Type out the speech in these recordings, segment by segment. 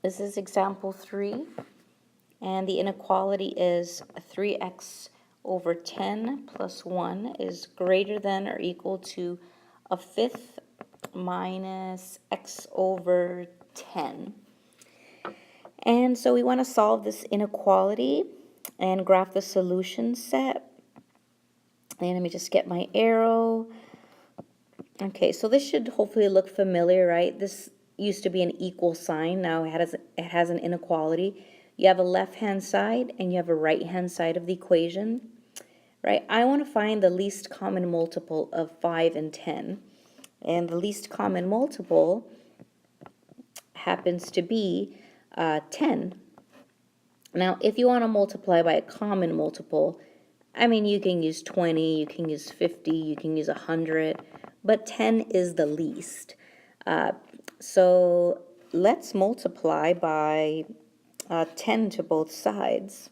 This is example 3, and the inequality is 3x over 10 plus 1 is greater than or equal to a fifth minus x over 10. And so we want to solve this inequality and graph the solution set. And let me just get my arrow. Okay, so this should hopefully look familiar, right? This used to be an equal sign. Now it has an inequality. You have a left-hand side and you have a right-hand side of the equation, right? I want to find the least common multiple of 5 and 10. And the least common multiple happens to be 10. Now, if you want to multiply by a common multiple, I mean, you can use 20, you can use 50, you can use 100, but 10 is the least. So let's multiply by 10 to both sides.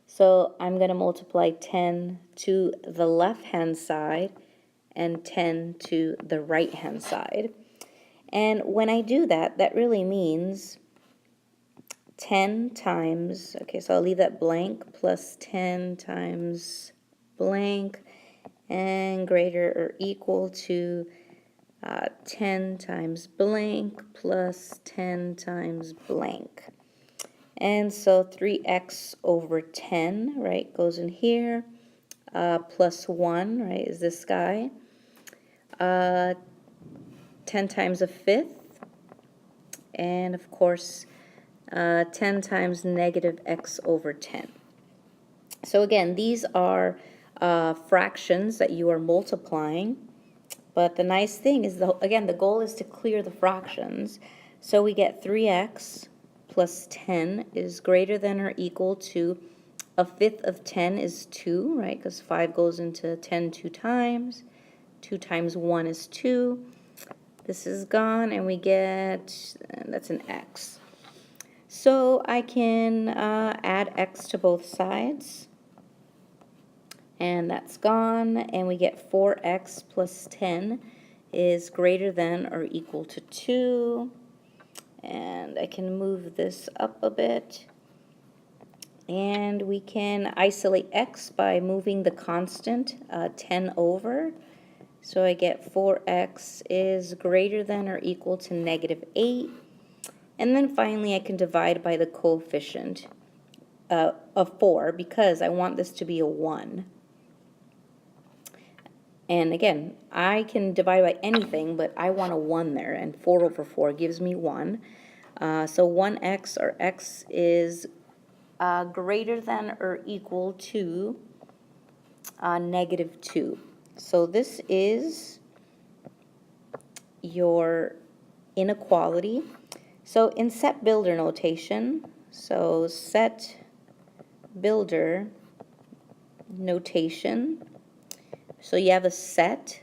So I'm going to multiply 10 to the left-hand side and 10 to the right-hand side. And when I do that, that really means 10 times, okay, so I'll leave that blank, plus 10 times blank, and greater or equal to 10 times blank plus 10 times blank. And so 3x over 10, right, goes in here, plus 1, right, is this guy. 10 times a fifth, and of course 10 times negative x over 10. So again, these are fractions that you are multiplying, but the nice thing is, again, the goal is to clear the fractions. So we get 3x plus 10 is greater than or equal to a fifth of 10 is 2, right, because 5 goes into 10 2 times. 2 times 1 is 2. This is gone, and we get, that's an x. So I can add x to both sides, and that's gone, and we get 4x plus 10 is greater than or equal to 2. And I can move this up a bit, and we can isolate x by moving the constant 10 over. So I get 4x is greater than or equal to negative 8. And then finally I can divide by the coefficient of 4 because I want this to be a 1. And again, I can divide by anything, but I want a 1 there, and 4 over 4 gives me 1. So 1x, or x, is greater than or equal to negative 2. So this is your inequality. So in set builder notation, so set builder notation, so you have a set,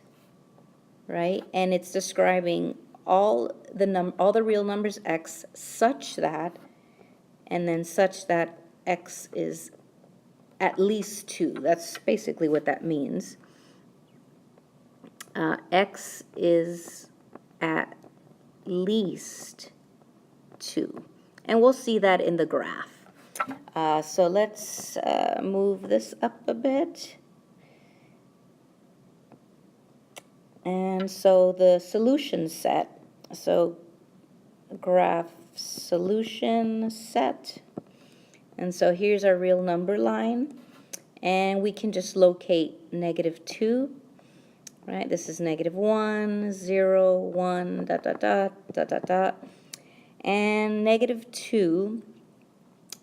right, and it's describing all the real numbers x such that, and then such that x is at least 2. That's basically what that means. X is at least 2. And we'll see that in the graph. So let's move this up a bit. And so the solution set, so graph solution set. And so here's our real number line. And we can just locate negative 2. Right, this is negative 1, 0, 1, dot, dot, dot, dot, dot, dot. And negative 2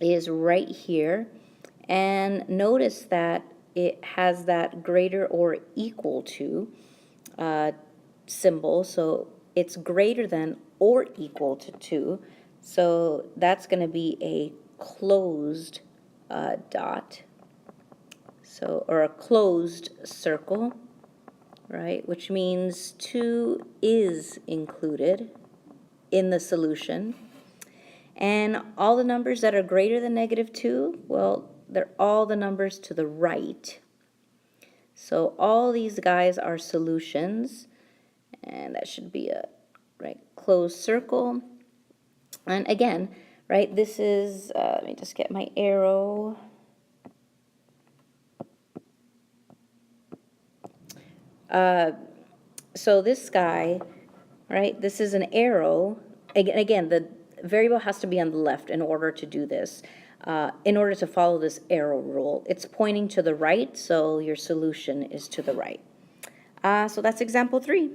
is right here. And notice that it has that greater or equal to symbol. So it's greater than or equal to 2. So that's going to be a closed dot. So, or a closed circle. Right, which means 2 is included in the solution. And all the numbers that are greater than negative 2, well, they're all the numbers to the right. So all these guys are solutions, and that should be a right closed circle. And again, right, this is, let me just get my arrow. So this guy, right, this is an arrow. Again, the variable has to be on the left in order to do this. In order to follow this arrow rule, it's pointing to the right, so your solution is to the right. So that's example 3.